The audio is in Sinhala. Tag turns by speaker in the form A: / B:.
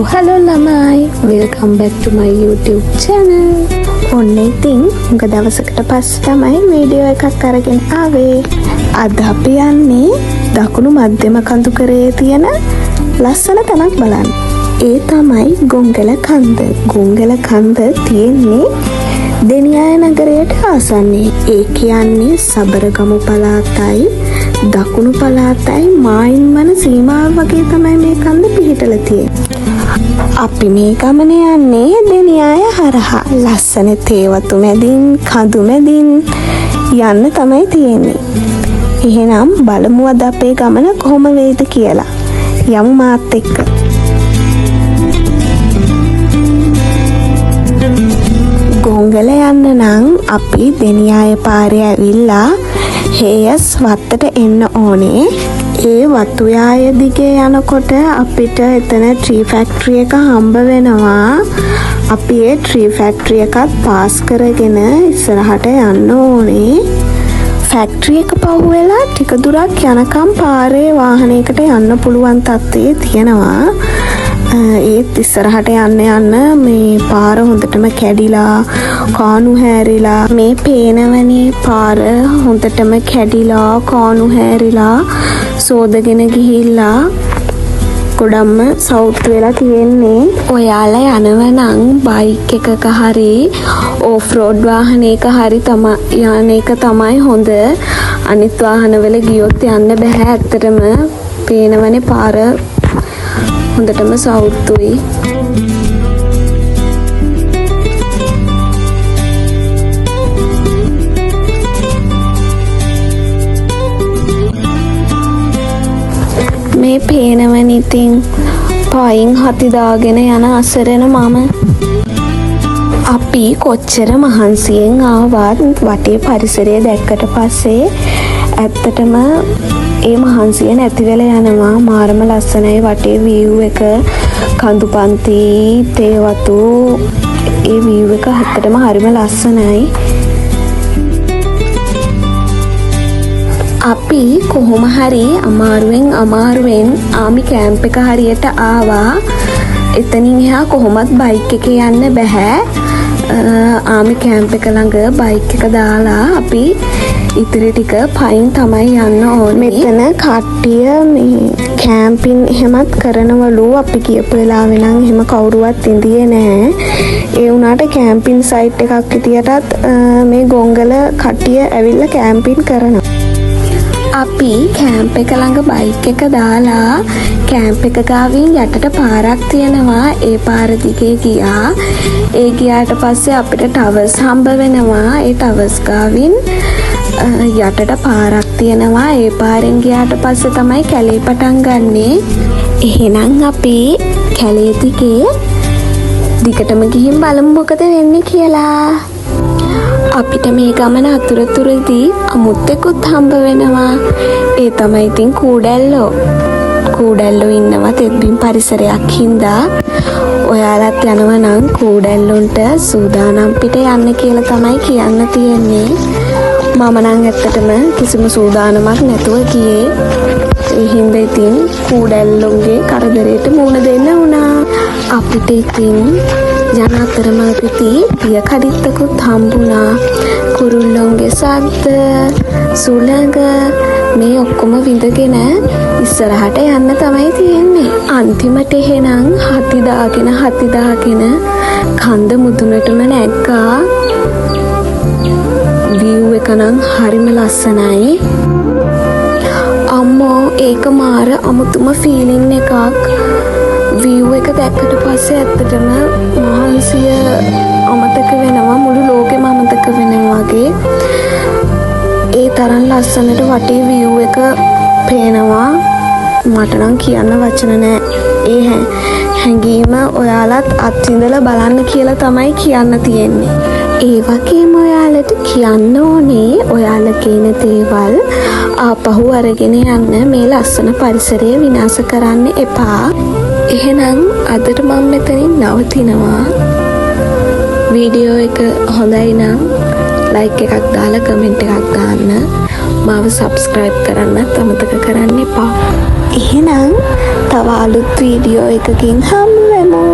A: Hello lamai, welcome back to my YouTube channel. ඔන්න ඉතින් මුග දවසකට පස්සේ තමයි වීඩියෝ එකක් අරගෙන ආවේ. අද අපි යන්නේ දකුණු මධ්‍යම කඳුකරේ තියෙන ලස්සන තැනක් බලන්න. ඒ තමයි ගොංගල කන්ද. ගොංගල කන්ද තියෙන්නේ දෙනියාය නගරයට ආසන්නයේ. ඒ කියන්නේ සබරගමු පළාතයි දකුණු පළාතයි මායිම්මන සීමාව වගේ තමයි මේ කන්ද පිහිටලා තියෙන්නේ. අපි මේ ගමන යන්නේ දෙනියාය හරහා. ලස්සන තේවතු මැදින් කඳු මැදින් යන්න තමයි තියෙන්නේ. එහෙනම් බලමු අද අපේ ගමන කොහොම වෙයිද කියලා. යමු මාත් එක්ක. ගොංගල යන්න නම් අපි දෙනියාය පාරේ ඇවිල්ලා හේයස් වත්තට එන්න ඕනේ. ඒ වතුයාය දිගේ යනකොට අපිට එතන ට්‍රී ෆැක්ටරි එක හම්බ වෙනවා. අපි ඒ ට්‍රී ෆැක්ටරි එකත් පාස් කරගෙන ඉස්සරහට යන්න ඕනේ. ෆැක්ටරි එක පහුවෙලා ටික දුරක් යනකම් පාරේ වාහනයකට යන්න පුළුවන් තත්ත්වයේ තියෙනවා. ඒත් ඉස්සරහට යන්න මේ පාර හොඳටම කැඩිලා කානු හැරිලා මේ පේනවනේ පාර හොඳටම කැඩිලා කානු හැරිලා සෝදගෙන ගිහිල්ලා ගොඩක්ම සවුත් වෙලා තියෙන්නේ. ඔයාලා යනවනම් බයික් එකක හරි ඕෆ් රෝඩ් වාහනයක හරි යන එක තමයි හොඳ. අනිත් වාහනවල ගියොත් යන්න බෑ. ඇත්තටම පේනවනේ පාර හොඳටම සවුත්තුයි. මේ පේනවන ඉතින් පයින් හති දාගෙන යන අසරණ මම. අපි කොච්චර මහන්සියෙන් ආවත් වටේ පරිසරය දැක්කට පස්සේ ඇත්තටම ඒ මහන්සිය නැති වෙලා යනවා. මාරම ලස්සනයි වටේ view එක, කඳු පන්ති, තේවතු, ඒ view එක ඇත්තටම හරිම ලස්සනයි. අපි කොහොම හරි අමාරුවෙන් ආමි කැම්ප් එක හරියට ආවා. එතනින් එහා කොහොමත් බයික් එකේ යන්න බෑ. ආමි කැම්ප් එක ළඟ බයික් එක දාලා අපි ඉතිරි ටික පයින් තමයි යන්න ඕනේ. මෙතන කට්ටිය මේ කැම්පින් එහෙමත් කරනවලු. අපි කියපු වෙලාවෙ නම් එහෙම කවුරුවත් ඉඳියේ නැහැ. ඒ වුණාට කැම්පින් සයිට් එකක් විදියටත් මේ ගොංගල කට්ටිය ඇවිල්ලා කැම්පින් කරනවා. අපි කැම්ප් එක ළඟ බයික් එක දාලා කැම්ප් එක ගාවින් යටට පාරක් තියෙනවා. ඒ පාර දිගේ ගියා. ඒ ගියාට පස්සේ අපිට ටවර්ස් හම්බ වෙනවා. ඒ ටවර්ස් ගාවින් යටට පාරක් තියෙනවා. ඒ පාරෙන් ගියාට පස්සේ තමයි කැලේ පටන් ගන්නෙ. එහෙනම් අපි කැලේ දිගටම ගිහින් බලමු මොකද වෙන්නේ කියලා. අපිට මේ ගමන අතුරතුරදී අමුත්තෙකුත් හම්බ වෙනවා. ඒ තමයි ඉතින් කූඩැල්ලෝ. කූඩැල්ලෝ ඉන්නවා තෙත්බිම් පරිසරයක් හින්දා. ඔයාලත් යනවා නම් කූඩැල්ලොන්ට සූදානම් පිට යන්න කියලා තමයි කියන්න තියෙන්නේ. මම නම් ඇත්තටම කිසිම සූදානමක් නැතුව ගියේ. ඒ හින්දා ඉතින් කූඩැල්ලොන්ගේ කරදරයට මුහුණ දෙන්න වුණා. අපිට ඉතින් යන අතරමඟදී පිය කඩਿੱත්තකුත් හම්බුණා. කුරුල්ලොන්ගේ සද්ද, සුළඟ මේ ඔක්කොම විඳගෙන ඉස්සරහට යන්න තමයි තියෙන්නේ. අන්තිමට එහෙනම් හති දාගෙන කන්ද මුදුනටම නැග්ගා. view එක නම් හරිම ලස්සනයි. අම්මෝ ඒක මාර අමුතුම ෆීලිං එකක්. view එක දැක්කට පස්සේ ඇත්තටම මහන්සිය අමතක වෙනවා. මුළු ලෝකෙම අමතක වෙනවා වගේ. ඒ තරම් ලස්සනට වටේ view එක පේනවා. මට නම් කියන්න වචන නෑ. ඒ හැඟීම ඔයාලත් අත්විඳලා බලන්න කියලා තමයි කියන්න තියෙන්නේ. ඒ වගේම ඔයාලට කියන්න ඕනේ ඔයාලා කියන දේවල් ආපහු අරගෙන යන්න මේ ලස්සන පරිසරය විනාශ කරන්න එපා. එහෙනම් අදට මම මෙතනින් නවතිනවා. වීඩියෝ එක හොඳයි නම් ලයික් එකක් දාලා කමෙන්ට් එකක් දාන්න. මාව සබ්ස්ක්‍රයිබ් කරන්නත් අමතක කරන්න එපා. එහෙනම් තව අලුත් වීඩියෝ එකකින් හමු වෙමු.